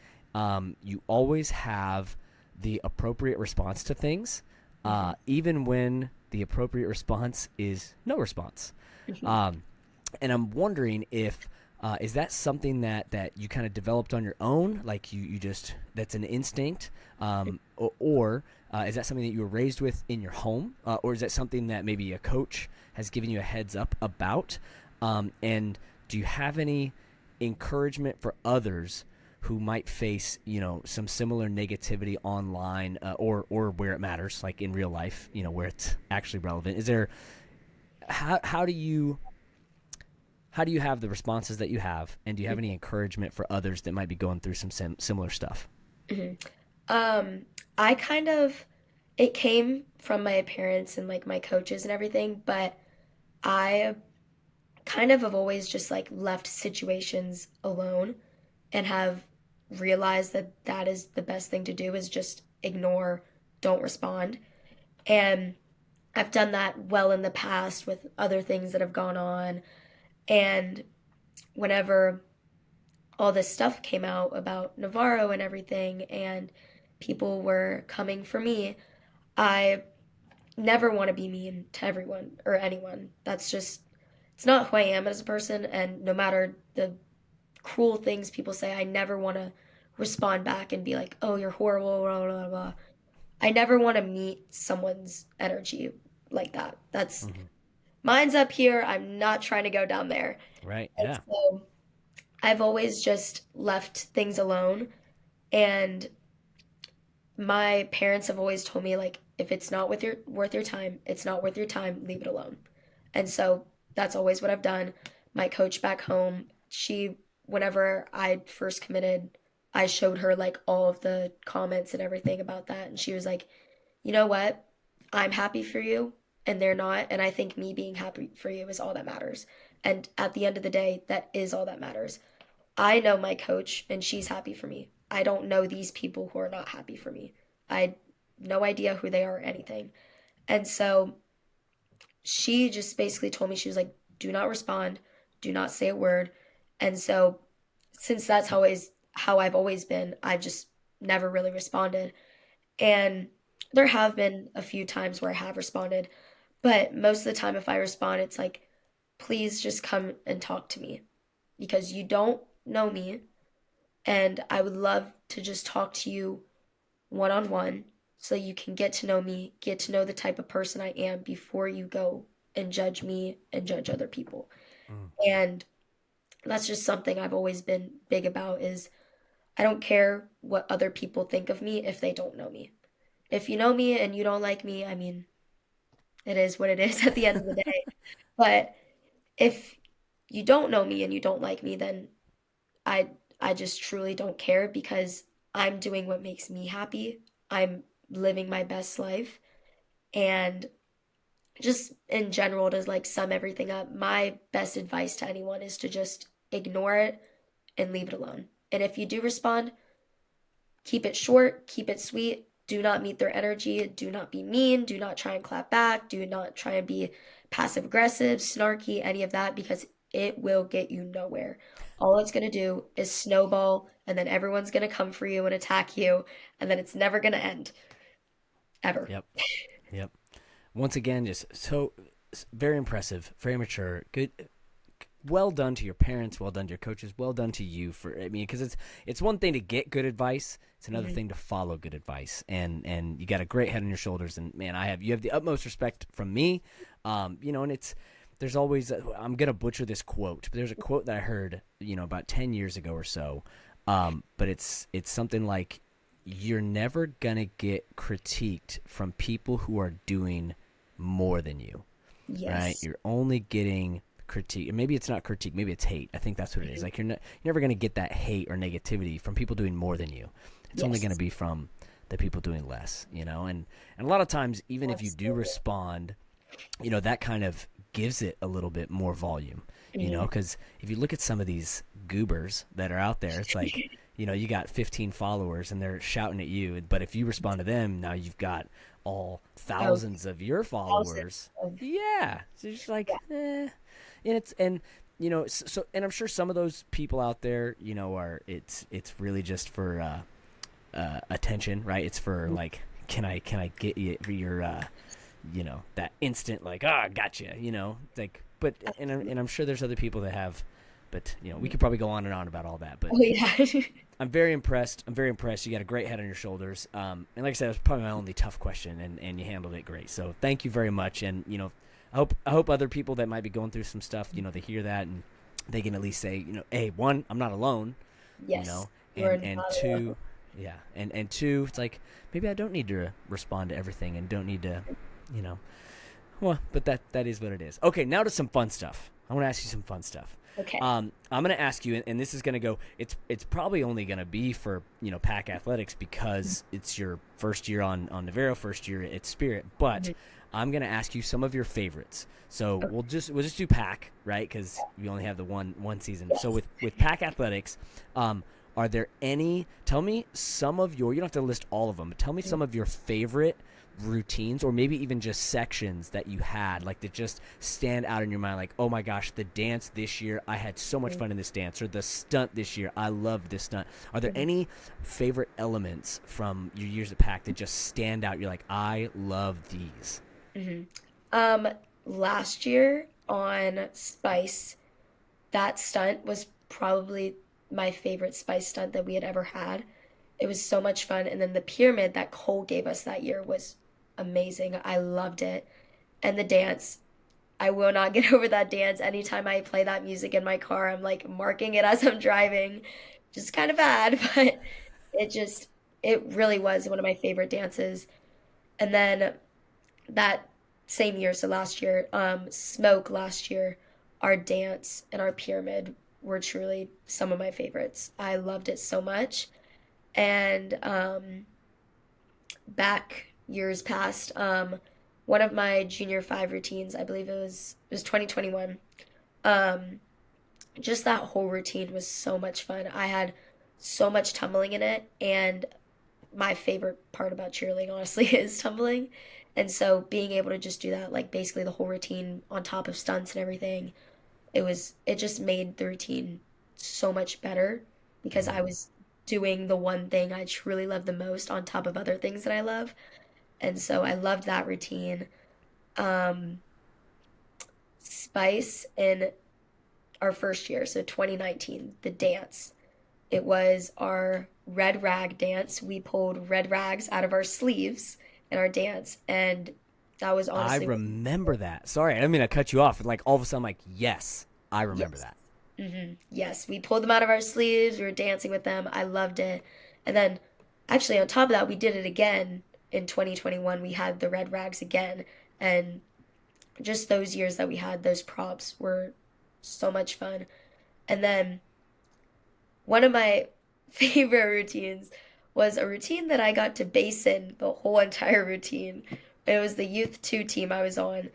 You always have the appropriate response to things, Mhm. even when the appropriate response is no response. Mhm. Um, and I'm wondering if is that something that you kind of developed on your own, like you just that's an instinct, or is that something that you were raised with in your home, or is that something that maybe a coach has given you a heads up about? And do you have any encouragement for others who might face some similar negativity online, or where it matters, like in real life, where it's actually relevant? Is there how do you have the responses that you have, and do you have any encouragement for others that might be going through some similar stuff? Mhm. Um, I kind of it came from my parents and like my coaches and everything, but I kind of have always just like left situations alone and have realized that that is the best thing to do is just ignore, don't respond. And I've done that well in the past with other things that have gone on. And whenever all this stuff came out about Navarro and everything, and people were coming for me, I never want to be mean to everyone or anyone. That's just, it's not who I am as a person. And no matter the cruel things people say, I never want to respond back and be like, oh, you're horrible, blah, blah, blah. I never want to meet someone's energy like that. That's Hmm. mine's up here. I'm not trying to go down there. Right. And Yeah. so I've always just left things alone. And my parents have always told me like if it's not worth your time, it's not worth your time, leave it alone. And so that's always what I've done. My coach back home, she whenever I first committed, I showed her like all of the comments and everything about that, and she was like, "You know what? I'm happy for you and they're not, and I think me being happy for you is all that matters." And at the end of the day, that is all that matters. I know my coach and she's happy for me. I don't know these people who are not happy for me. I no idea who they are or anything. And so she just basically told me, she was like, do not respond, do not say a word. And so since that's how I've always been, I've just never really responded. And there have been a few times where I have responded, but most of the time if I respond, it's like, please just come and talk to me because you don't know me and I would love to just talk to you one on one so you can get to know me, get to know the type of person I am before you go and judge me and judge other people. Mm. And that's just something I've always been big about is I don't care what other people think of me if they don't know me. If you know me and you don't like me, I mean, it is what it is at the end of the day. But if you don't know me and you don't like me, then I I just truly don't care because I'm doing what makes me happy. I'm living my best life and just in general to like sum everything up, my best advice to anyone is to just ignore it and leave it alone. And if you do respond, keep it short, keep it sweet. Do not meet their energy. Do not be mean. Do not try and clap back. Do not try and be passive aggressive, snarky, any of that because it will get you nowhere. All it's going to do is snowball, and then everyone's going to come for you and attack you, and then it's never going to end, ever. Yep. Yep. Once again, just so very impressive, very mature, good. Well done to your parents, well done to your coaches, well done to you for. I mean, because it's one thing to get good advice, it's another Hmm. thing to follow good advice, and you got a great head on your shoulders, and man, you have the utmost respect from me, and it's there's always I'm gonna butcher this quote, but there's a quote that I heard about 10 years ago or so, but it's something like you're never gonna get critiqued from people who are doing more than you, right? Yes. You're only getting critique. And maybe it's not critique, maybe it's hate. I think that's what it is. Mhm. Like you're never going to get that hate or negativity from people doing more than you. It's only going to Yes. be from the people doing less, and a lot of times, even if you do Absolutely. respond, that kind of gives it a little bit more volume, Mhm. because if you look at some of these goobers that are out there, it's like, you got 15 followers and they're shouting at you, but if you respond to them, now you've got all Oh, thousands of your thousands followers. of, Yeah. So it's just yeah. like, and I'm sure some of those people out there, are it's really just for attention, right? It's for Mhm. like, can I get you for your that instant like, gotcha, it's like, but and I'm sure there's other people that have, but we Mhm. could probably go on and on about all that, but Oh, yeah. I'm very impressed. I'm very impressed. You got a great head on your shoulders. And like I said, it was probably my only tough question, and you handled it great. So thank you very much. And I hope other people that might be going through some stuff, they hear that and they can at least say, hey, one, I'm not alone, you Yes. know, You are and not two, alone. yeah, and two, it's like maybe I don't need to respond to everything and don't need to, you know, well, but that is what it is. Okay, now to some fun stuff. I want to ask you some fun stuff. Okay. I'm going to ask you, and this is going to go. It's probably only going to be for Pack Athletics because it's your first year on Navarro, first year at Spirit. But Mhm. I'm going to ask you some of your favorites. So Okay. we'll just do Pack, right? Because we only have the one season. So Yes. with Pack Athletics, are there any? Tell me some of your. You don't have to list all of them, but tell me Mhm. some of your favorite routines or maybe even just sections that you had like that just stand out in your mind, like, oh my gosh, the dance this year, I had so much Mhm. fun in this dance, or the stunt this year, I loved this stunt. Are there Mhm. any favorite elements from your years at Pack that just stand out, you're like, I love these? Mhm. Um, Last year on Spice, that stunt was probably my favorite Spice stunt that we had ever had. It was so much fun. And then the pyramid that Cole gave us that year was amazing. I loved it. And the dance, I will not get over that dance. Anytime I play that music in my car, I'm like marking it as I'm driving. Just kind of bad, but it just, it really was one of my favorite dances. And then that same year, so last year, Smoke last year, our dance and our pyramid were truly some of my favorites. I loved it so much. And back years past, one of my junior five routines, I believe it was 2021. Um, just that whole routine was so much fun. I had so much tumbling in it, and my favorite part about cheerleading, honestly, is tumbling. And so being able to just do that, like basically the whole routine on top of stunts and everything, it just made the routine so much better because I Mm. was doing the one thing I truly love the most on top of other things that I love. And so I loved that routine. Um, Spice in our first year, so 2019, the dance. It was our red rag dance. We pulled red rags out of our sleeves in our dance, and that was I honestly one of remember that. Sorry, I didn't mean to cut you off. Like all of a sudden, like, yes, I remember yes. that. Yes, we pulled them out of our sleeves. We were dancing with them. I loved it. And then, actually, on top of that, we did it again in 2021. We had the red rags again. And just those years that we had those props were so much fun. And then one of my favorite routines was a routine that I got to base in the whole entire routine. It was the Youth 2 team I was on,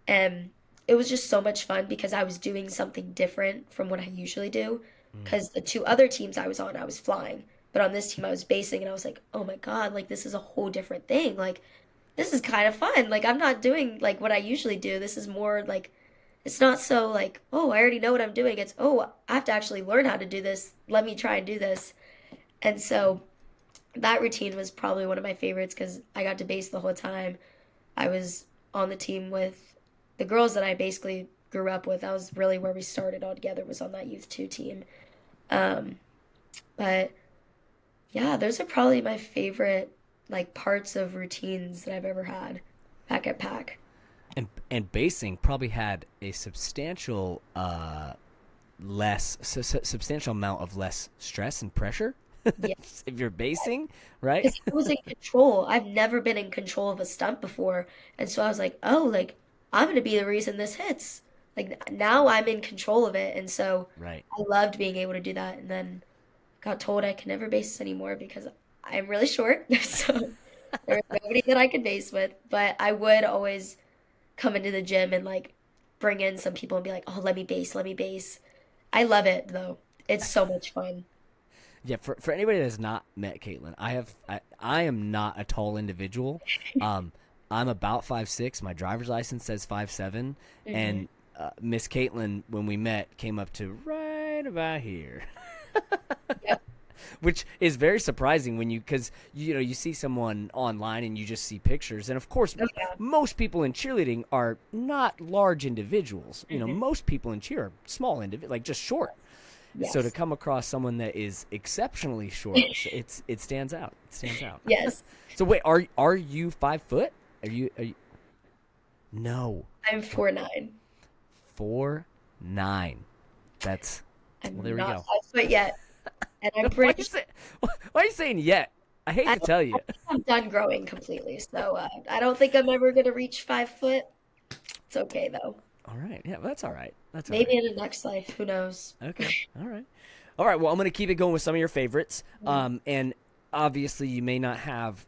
and it was just so much fun because I was doing something different from what I usually do. Mm. Because the two other teams I was on, I was flying, but on this team I was basing, and I was like, oh my God, like this is a whole different thing. Like this is kind of fun. Like I'm not doing like what I usually do. This is more like it's not so like, oh, I already know what I'm doing. It's, oh, I have to actually learn how to do this. Let me try and do this. And so that routine was probably one of my favorites because I got to base the whole time. I was on the team with the girls that I basically grew up with. That was really where we started all together, was on that Youth 2 team. Um, but yeah, those are probably my favorite like parts of routines that I've ever had back at Pack. And basing probably had a substantial amount of less stress and pressure Yeah, if you're basing, right? because I was in control. I've never been in control of a stunt before, and so I was like, oh, like I'm gonna be the reason this hits. Like now I'm in control of it, and so Right. I loved being able to do that. And then got told I could never base anymore because I'm really short, so there was nobody that I could base with. But I would always come into the gym and like bring in some people and be like, "Oh, let me base, let me base." I love it though. It's so much fun. Yeah, for anybody that has not met Kaitlyn, I am not a tall individual. Um, I'm about 5'6". My driver's license says 5'7", Hmm. and Miss Kaitlyn, when we met, came up to right about here. Yep. Which is very surprising when because you see someone online and you just see pictures, and of course Oh yeah. most people in cheerleading are not large individuals. Hmm. Most people in cheer are small individuals, like just short. So to Yes. come across someone that is exceptionally short, it stands out. It stands out. Yes. So wait, are you 5 foot? Are you no I'm 4'9". 4'9"? That's well. I'm There we not go. 5 foot yet, and I'm Why pretty you sure say? Why are you saying yet? I hate I to tell you. I think I'm done growing completely. So I don't think I'm ever gonna reach 5 foot. It's okay though. All right. Yeah, that's all right. That's all Maybe right. in the next life, who knows? Okay. All right. All right. Well, I'm going to keep it going with some of your favorites. Mhm. And obviously, you may not have,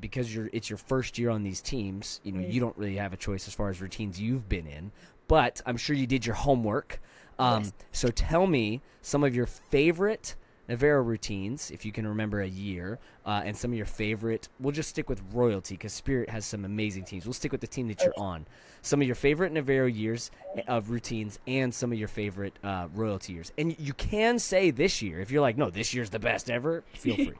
because it's your first year on these teams. Mhm. You don't really have a choice as far as routines you've been in. But I'm sure you did your homework. Yes. So tell me some of your favorite Navarro routines, if you can remember a year, and some of your favorite. We'll just stick with Royalty because Spirit has some amazing teams. We'll stick with the team that you're on. Some of your favorite Navarro years of routines and some of your favorite Royalty years. And you can say this year if you're like, no, this year's the best ever. Feel free.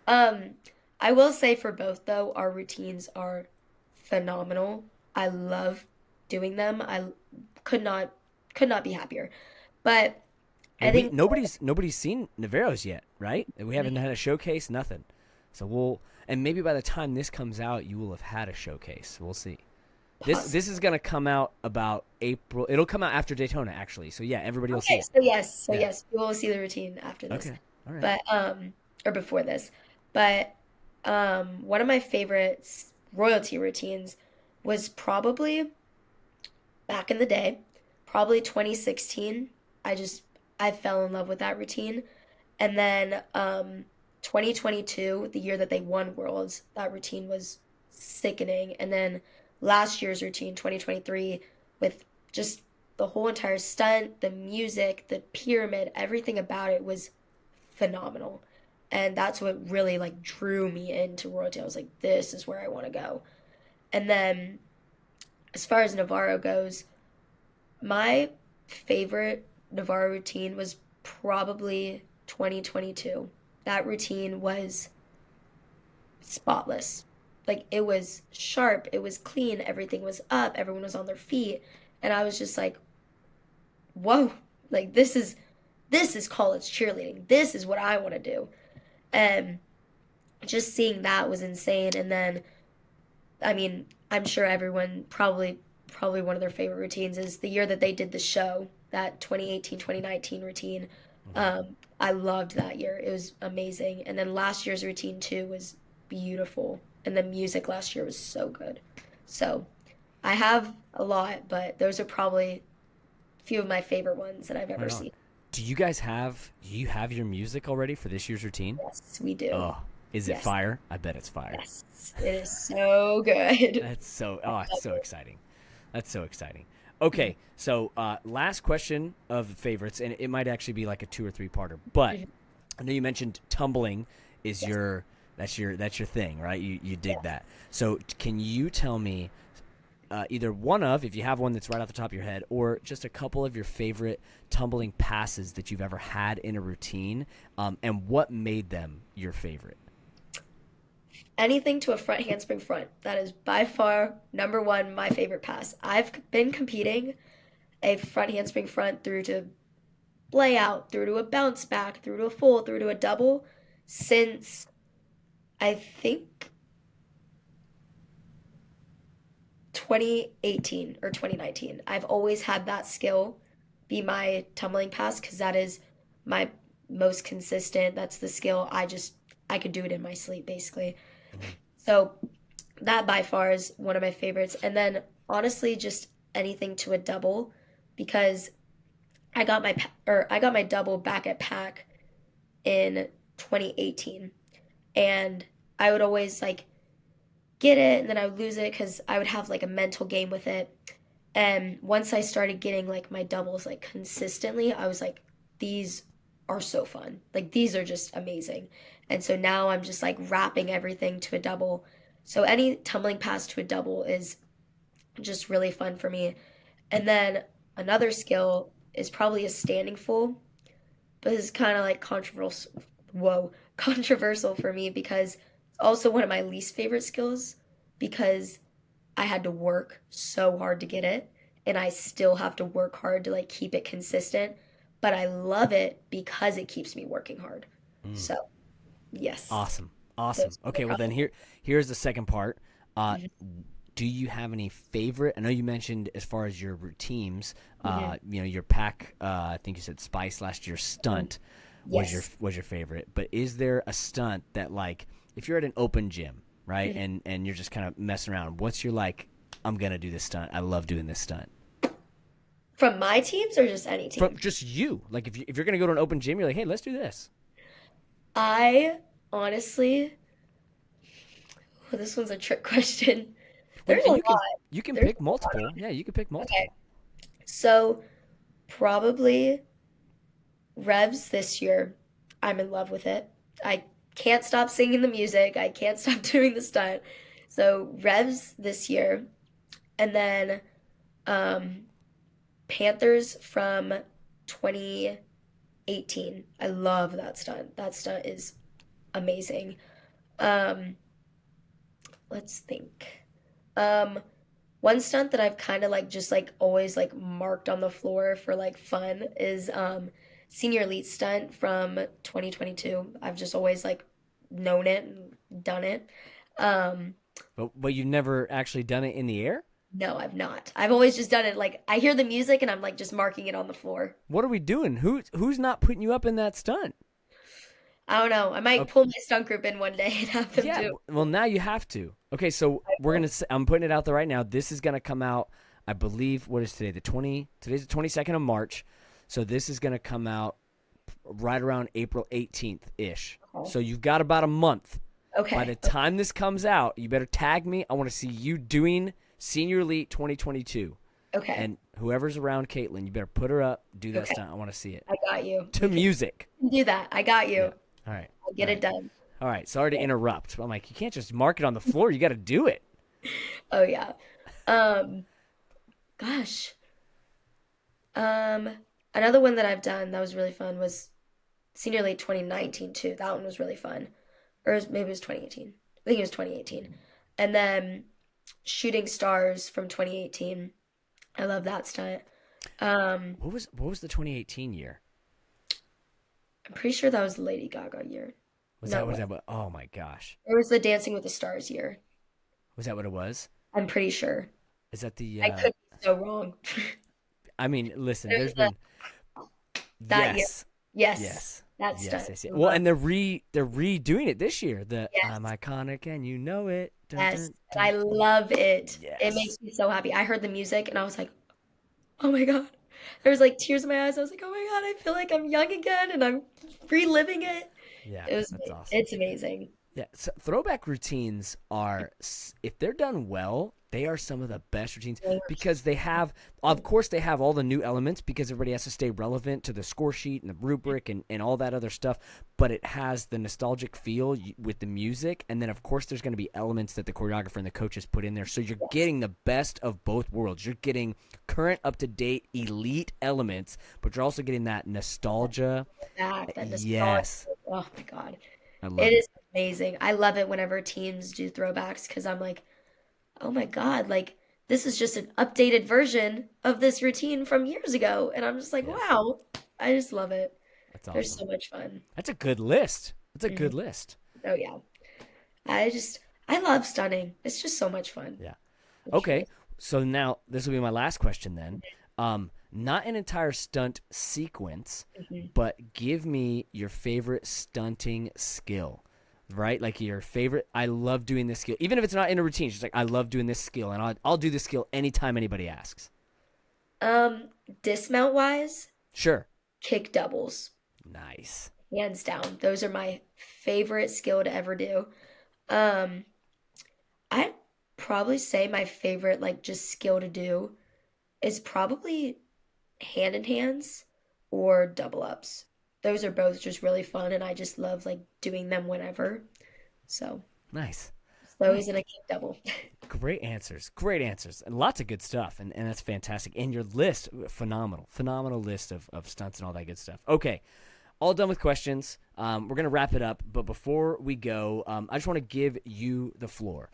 Um, I will say for both though, our routines are phenomenal. I love doing them. I could not could not be happier. But Well, I we think nobody's seen Navarro's yet, right? We haven't had a showcase, nothing. So and maybe by the time this comes out, you will have had a showcase. We'll see. This is possible. gonna come out about April. It'll come out after Daytona, actually. So yeah, everybody will see Okay, it. so Yeah. yes, we will see the routine after this. Okay. All right. But or before this. But one of my favorite royalty routines was probably back in the day, probably 2016. I fell in love with that routine. And then 2022, the year that they won Worlds, that routine was sickening. And then last year's routine, 2023, with just the whole entire stunt, the music, the pyramid, everything about it was phenomenal. And that's what really like drew me into royalty. I was like, this is where I want to go. And then as far as Navarro goes, my favorite Navarro routine was probably 2022. That routine was spotless. Like it was sharp, it was clean, everything was up, everyone was on their feet, and I was just like, "Whoa, like this is college cheerleading. This is what I want to do." And just seeing that was insane. And then I mean, I'm sure everyone probably one of their favorite routines is the year that they did the show, that 2018 2019 routine. Mm-hmm. I loved that year. It was amazing. And then last year's routine too was beautiful. And the music last year was so good. So I have a lot, but those are probably a few of my favorite ones that I've ever Right on. seen. Do you have your music already for this year's routine? Yes, we do. Oh, is it Yes, fire? I bet it's fire. yes. It is so good. It's so exciting. That's so exciting. Mhm, Okay, so last question of favorites, and it might actually be like a 2 or 3 parter. But mhm. I know you mentioned tumbling is Yes, that's your thing, right? You dig yes. that. So can you tell me either one of, if you have one that's right off the top of your head, or just a couple of your favorite tumbling passes that you've ever had in a routine, and what made them your favorite. Anything to a front handspring front. That is by far number one, my favorite pass. I've been competing a front handspring front through to layout, through to a bounce back, through to a full, through to a double since I think 2018 or 2019. I've always had that skill be my tumbling pass because that is my most consistent. That's the skill I could do it in my sleep basically. So that by far is one of my favorites. And then honestly, just anything to a double because I got my double back at Pack in 2018, and I would always like get it and then I would lose it because I would have like a mental game with it. And once I started getting like my doubles like consistently, I was like, these are so fun. Like these are just amazing. And so now I'm just like wrapping everything to a double. So any tumbling pass to a double is just really fun for me. And then another skill is probably a standing full, but it's kind of like controversial. Whoa, controversial for me because it's also one of my least favorite skills because I had to work so hard to get it, and I still have to work hard to like keep it consistent. But I love it because it keeps me working hard. Mm. So yes, Awesome. Awesome. those are Okay, well then probably. here's the second part. Uh, Mhm, do you have any favorite? I know you mentioned as far as your routines, mhm, your pack. I think you said spice last year mhm. stunt Yes. was your favorite. But is there a stunt that like if you're at an open gym, right, Mhm. and you're just kind of messing around, what's your like? I'm gonna do this stunt. I love doing this stunt. From my teams or just any From team? just you, like if you're gonna go to an open gym, you're like, hey, let's do this. I honestly, well, this one's a trick question. Well, There's a and lot. you can There's pick a lot. multiple. Yeah, you can pick Okay. multiple. So probably Revs this year. I'm in love with it. I can't stop singing the music. I can't stop doing the stunt. So Revs this year, and then um, Panthers from 2018. I love that stunt. That stunt is amazing. Um, let's think. Um, One stunt that I've kind of like just like always like marked on the floor for like fun is senior elite stunt from 2022. I've just always like known it and done it. Um But you've never actually done it in the air. no, I've not. I've always just done it like I hear the music and I'm like just marking it on the floor. What are we doing? Who's not putting you up in that stunt? I don't know. I might Okay, pull my stunt group in one day and have them yeah. do. Well, now you have to. Okay, so I we're will. gonna. I'm putting it out there right now. This is gonna come out. I believe what is today? Today's the 22nd of March. So this is gonna come out right around April 18th ish. Okay. So you've got about a month. By the Okay. time this comes out, you better tag me. I want to see you doing Senior Elite 2022. Okay. And whoever's around Kaitlyn, you better put her up, do that Okay. stunt. I want to see it I got you. to music. Do that. I got Yeah. you. All right. I'll All get it right. done. All right. Sorry to interrupt. But I'm like, you can't just mark it on the floor. You got to do it. Oh yeah. Um Gosh. Um, Another one that I've done that was really fun was Senior Late 2019 too. That one was really fun. Maybe it was 2018. I think it was 2018. And then Shooting Stars from 2018. I love that stunt. Um, What was the 2018 year? I'm pretty sure that was the Lady Gaga year. Was No that was way. that what? Oh my gosh. It was the Dancing with the Stars year. Was that what it was? I'm pretty sure. Is that the I could be so wrong. I mean, listen, It there's was the, been that year. yes. Yes. Yes. That Yes, stunt. yes, yes. Well, Love. and they're redoing it this year. The I'm Yes. iconic and you know it. Dun, Yes, dun, and I dun. love it. It Yes. makes me so happy. I heard the music and I was like, oh my God. There was like tears in my eyes. I was like, oh my God, I feel like I'm young again and I'm reliving it. Yeah, It was that's awesome. it's amazing. Yeah, so throwback routines are, if they're done well, they are some of the best routines They were because they have, of so course, they have all the new elements because everybody has to stay relevant to the score sheet and the rubric and all that other stuff. But it has the nostalgic feel with the music. And then, of course, there's going to be elements that the choreographer and the coaches put in there. So you're yes. getting the best of both worlds. You're getting current, up to date, elite elements, but you're also getting that nostalgia. Back, that nostalgia. Yes, Oh my God. I It love it. is amazing. I love it whenever teams do throwbacks because I'm like, oh my God, like this is just an updated version of this routine from years ago. And I'm just like, Yeah, wow, I just love it. that's They're awesome. so much fun. That's a good list. That's a Mhm. good list. Oh yeah. I just, I love stunning. It's just so much fun. Yeah. It truly Okay. So now this will be my last question then. Not an entire stunt sequence, is. Mhm. but give me your favorite stunting skill. Right? Like your favorite. I love doing this skill. Even if it's not in a routine, just like I love doing this skill and I'll do this skill anytime anybody asks. Um, Dismount wise, Sure. kick doubles, Nice. hands down. Those are my favorite skill to ever do. Um, I'd probably say my favorite, like, just skill to do is probably hand in hands or double ups. Those are both just really fun, and I just love like doing them whenever. So Nice. those Nice. and a kick double. Great answers. Great answers. And lots of good stuff. And that's fantastic. And your list, phenomenal. Phenomenal list of stunts and all that good stuff. Okay. All done with questions. We're going to wrap it up. But before we go, I just want to give you the floor.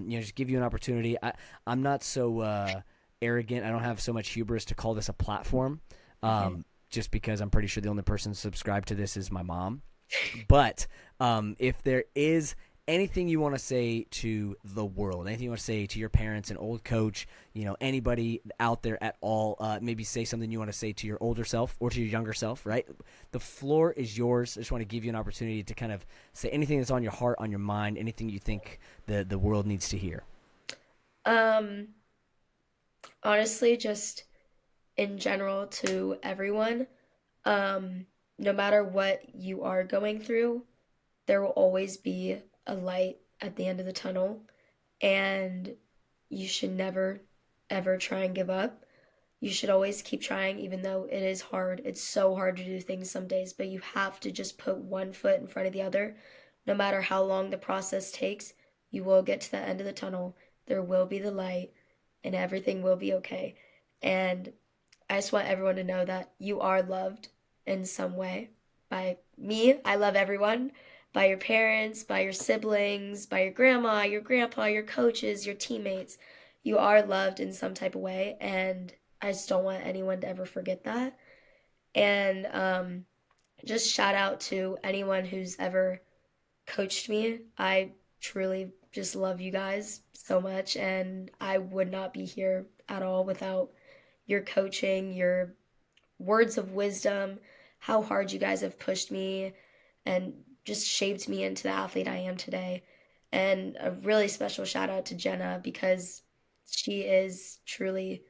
Just give you an opportunity. I'm not so arrogant. I don't have so much hubris to call this a platform Mhm. just because I'm pretty sure the only person subscribed to this is my mom. But if there is anything you want to say to the world, anything you want to say to your parents, an old coach, anybody out there at all, maybe say something you want to say to your older self or to your younger self, right? The floor is yours. I just want to give you an opportunity to kind of say anything that's on your heart, on your mind, anything you think the world needs to hear. Um, Honestly, just in general to everyone, um, no matter what you are going through, there will always be a light at the end of the tunnel, and you should never, ever try and give up. You should always keep trying, even though it is hard. It's so hard to do things some days, but you have to just put one foot in front of the other. No matter how long the process takes, you will get to the end of the tunnel. There will be the light, and everything will be okay. And I just want everyone to know that you are loved in some way by me. I love everyone. By your parents, by your siblings, by your grandma, your grandpa, your coaches, your teammates. You are loved in some type of way, and I just don't want anyone to ever forget that. And just shout out to anyone who's ever coached me. I truly just love you guys so much, and I would not be here at all without your coaching, your words of wisdom, how hard you guys have pushed me and just shaped me into the athlete I am today. And a really special shout out to Jenna because she is truly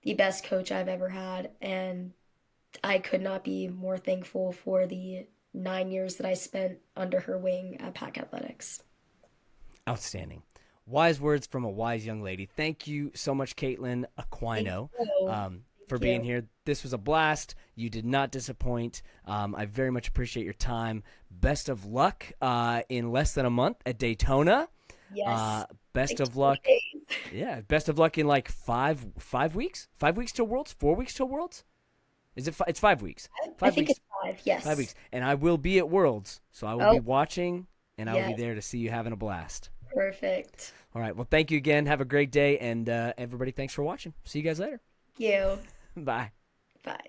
the best coach I've ever had. And I could not be more thankful for the 9 years that I spent under her wing at Pack Athletics. Outstanding. Wise words from a wise young lady. Thank you so much, Kaitlyn Thank Aquino, you. for Thank being you. here. This was a blast. You did not disappoint. I very much appreciate your time. Best of luck in less than a month at Daytona. Yes. Uh, best Like of 20 luck. days. Yeah, best of luck in like five weeks. 5 weeks till Worlds. 4 weeks till Worlds. Is it? It's 5 weeks. I Five think weeks. it's five. 5 weeks. Yes. And I will be at Worlds, so I will be Oh, watching, and I will be yes. there to see you having a blast. Perfect. All right. Well, thank you again. Have a great day. And everybody, thanks for watching. See you guys later. Thank you. Bye. Bye.